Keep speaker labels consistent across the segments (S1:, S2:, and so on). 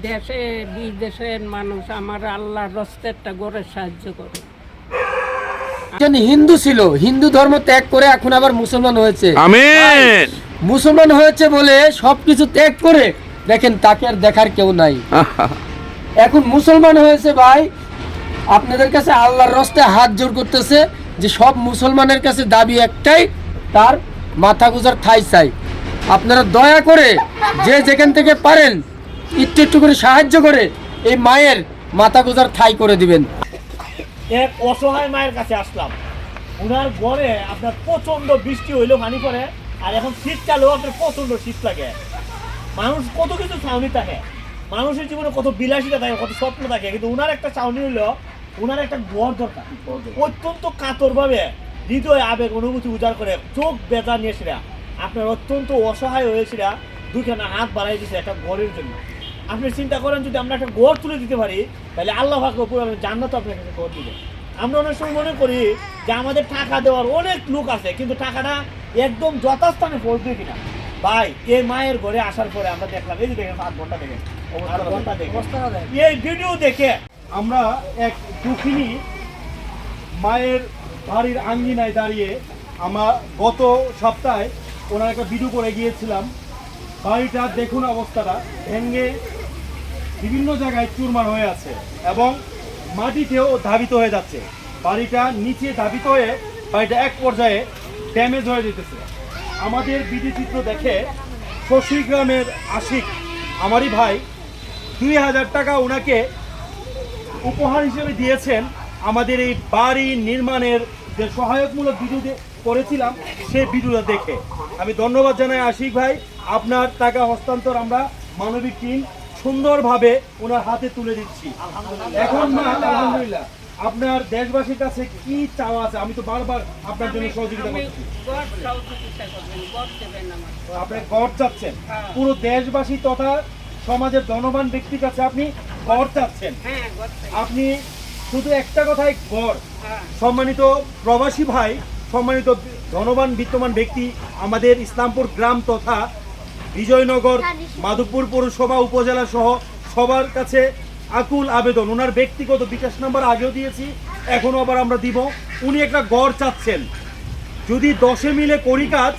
S1: দেশে বিদেশের মানুষ আমার আল্লাহর রাস্তায় একটা গড়ে সাহায্য করে।
S2: হিন্দু ছিল, হিন্দু ধর্ম ত্যাগ করে এখন আবার মুসলমান হয়েছে।
S3: আমিন।
S2: মুসলমান হয়েছে বলে সবকিছু ত্যাগ করে দেখেন তাকে আর দেখার কেউ নাই। এখন মুসলমান হয়েছে ভাই, আপনাদের কাছে আল্লাহর রাস্তায় হাত জোড় করতেছে যে সব মুসলমানের কাছে দাবি একটাই, তার মাথা গুজার ঠাঁই চাই। আপনারা দয়া করে যে যেখান থেকে পারেন একটু একটু করে সাহায্য করে এই মায়ের মাথা গুজার ঠাঁই করে দিবেন।
S4: এক অসহায় মায়ের কাছে আসলাম। ওনার ঘরে আপনার প্রচন্ড বৃষ্টি হইলেও পানি পড়ে, আর এখন শীত চালেও আপনার প্রচন্ড শীত লাগে। মানুষ কত কিছু ছাউনি থাকে, মানুষের জীবনে কত বিলাসিতা থাকে, কত স্বপ্ন থাকে, কিন্তু ওনার একটা ছাউনি হইলো ওনার একটা ঘর দরকার। অত্যন্ত কাতরভাবে হৃদয় আবেগ অনুভূতি উজাড় করে চোখ বেজা নিয়েছিলা আপনার অত্যন্ত অসহায় হয়েছিলা, দুইখানা হাত বাড়াই দিয়েছে একটা ঘরের জন্য। আপনি চিন্তা করেন যদি আমরা একটা ঘর তুলে দিতে পারি তাহলে আল্লাহ পাকের উপর জান্নাত আপনার কাছে ঘর দিবে। আমরা অনেক সময় মনে করি যে আমাদের টাকা দেওয়ার অনেক লোক আছে, কিন্তু টাকাটা একদম যথাস্থানে পৌঁছবে কিনা। ভাই এই মায়ের ঘরে আসার পরে আমরা দেখলাম, এই যে দেখেন 8 ঘন্টা দেখেন, এই ভিডিও দেখে আমরা এক দুঃখিনী মায়ের বাড়ির আঙ্গিনায় দাঁড়িয়ে আমরা গত সপ্তাহে ওনার একটা ভিডিও করে গিয়েছিলাম। বাড়িটা দেখুন অবস্থাটা, ভেঙে বিভিন্ন জায়গায় চুরমার হয়ে আছে এবং মাটিতেও ধাবিত হয়ে যাচ্ছে। বাড়িটা নিচে ধাবিত হয়ে বাড়িটা এক পর্যায়ে ড্যামেজ হয়ে যেতেছে। আমাদের ভিডিও চিত্র দেখে শশী গ্রামের আশিক আমারই ভাই 2000 টাকা ওনাকে উপহার হিসেবে দিয়েছেন। আমাদের এই বাড়ি নির্মাণের যে সহায়কমূলক ভিডিও করেছিলাম সেই ভিডিওটা দেখে আমি ধন্যবাদ জানাই আশিক ভাই। আপনার টাকা হস্তান্তর আমরা মানবিক টিম সুন্দরভাবে ওনার হাতে তুলে দিচ্ছি। এখন না আলহামদুলিল্লাহ আপনার দেশবাসীর কাছে কি চাওয়া আছে? আমি তো বারবার আপনার জন্য সহযোগিতা করছি, আপনি গড় চাচ্ছেন, পুরো দেশবাসী তথা সমাজের ধনবান ব্যক্তির কাছে আপনি গড় চাচ্ছেন। আপনি শুধু একটা কথাই গড়। সম্মানিত প্রবাসী ভাই, সম্মানিত ধনবান বিত্তমান ব্যক্তি, আমাদের ইসলামপুর গ্রাম তথা বিজয়নগর মাধবপুর পৌরসভা উপজেলা সহ সবার কাছে আকুল আবেদন। ওনার ব্যক্তিগত বিকাশ নাম্বার আগেও দিয়েছি, এখনো আবার আমরা দিব। উনি একটা গড় চাচ্ছেন। যদি 10 মিলে করি কাজ,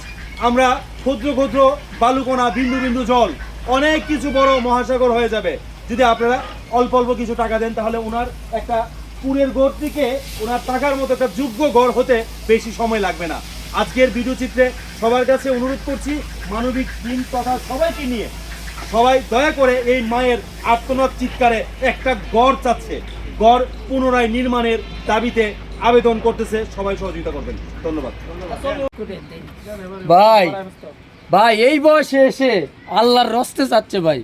S4: আমরা ক্ষুদ্র ক্ষুদ্র বালুকণা, বিন্দু বিন্দু জল, অনেক কিছু বড় মহাসাগর হয়ে যাবে। যদি আপনারা অল্প অল্প কিছু টাকা দেন তাহলে ওনার একটা পুরের গড় থেকে ওনার টাকার মতো একটা যোগ্য গড় হতে বেশি সময় লাগবে না। আজকের ভিডিও চিত্রে সবার কাছে অনুরোধ করছি, মানবিক দিন তথা সবাইকে নিয়ে সবাই দয়া করে এই মায়ের আর্তনাদ চিৎকারে একটা গড় চাচ্ছে, গড় পুনরায় নির্মাণের দাবিতে আবেদন করতেছে। সবাই সহযোগিতা করবেন। ধন্যবাদ
S2: ভাই। ভাই এই বয়সে এসে আল্লাহর রস্তে চাচ্ছে ভাই।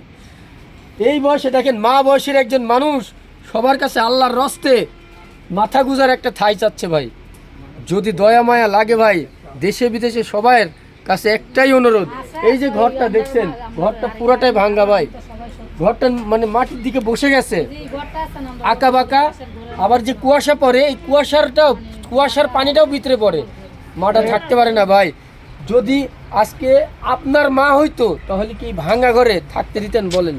S2: এই বয়সে দেখেন মা বয়সের একজন মানুষ সবার কাছে আল্লাহর রস্তে মাথা গুজার একটা ঠাঁই চাচ্ছে ভাই। যদি দয়া মায়া লাগে ভাই, দেশে বিদেশে সবার কাছে একটাই অনুরোধ, এই যে ঘরটা দেখছেন, ঘরটা পুরাটাই ভাঙ্গা ভাই। ঘরটা মানে মাটির দিকে বসে গেছে, আঁকা বাঁকা, আবার যে কুয়াশা পড়ে এই কুয়াশার পানিটাও ভিতরে পড়ে, মাটা থাকতে পারে না ভাই। যদি আজকে আপনার মা হইতো তাহলে কি ভাঙ্গা ঘরে থাকতে দিতেন বলেন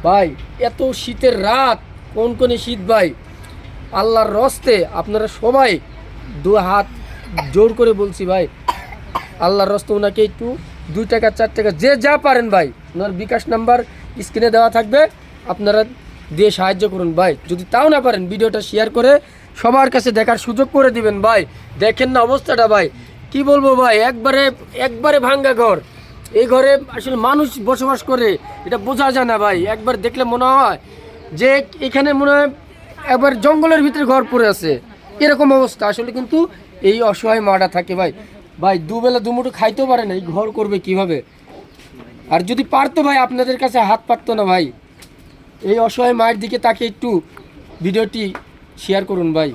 S2: ভাই? এত শীতের রাত, কোন শীত ভাই। আল্লাহর রস্তে আপনারা সবাই 2 হাত জোর করে বলছি ভাই, আল্লাহর রস্তে ওনাকে একটু 2 টাকা 4 টাকা যে যা পারেন ভাই, ওনার বিকাশ নাম্বার স্ক্রিনে দেওয়া থাকবে, আপনারা দিয়ে সাহায্য করুন ভাই। যদি তাও না পারেন ভিডিওটা শেয়ার করে সবার কাছে দেখার সুযোগ করে দিবেন ভাই। দেখেন না অবস্থাটা ভাই, কি বলবো ভাই, একবারে ভাঙ্গা ঘর। এই ঘরে আসলে মানুষ বসবাস করে এটা বোঝা যায় না ভাই। একবার দেখলে মনে হয় যে এখানে মনে হয় একবার জঙ্গলের ভিতরে ঘর পড়ে আছে, এরকম অবস্থা। আসলে কিন্তু এই অসহায় মাটা থাকে ভাই। ভাই দুবেলা দুমুঠো খাইতেও পারে না, এই ঘর করবে কিভাবে? আর যদি পারতো ভাই আপনাদের কাছে হাত পাততো না ভাই। এই অসহায় মায়ের দিকে তাকে একটু ভিডিওটি শেয়ার করুন ভাই।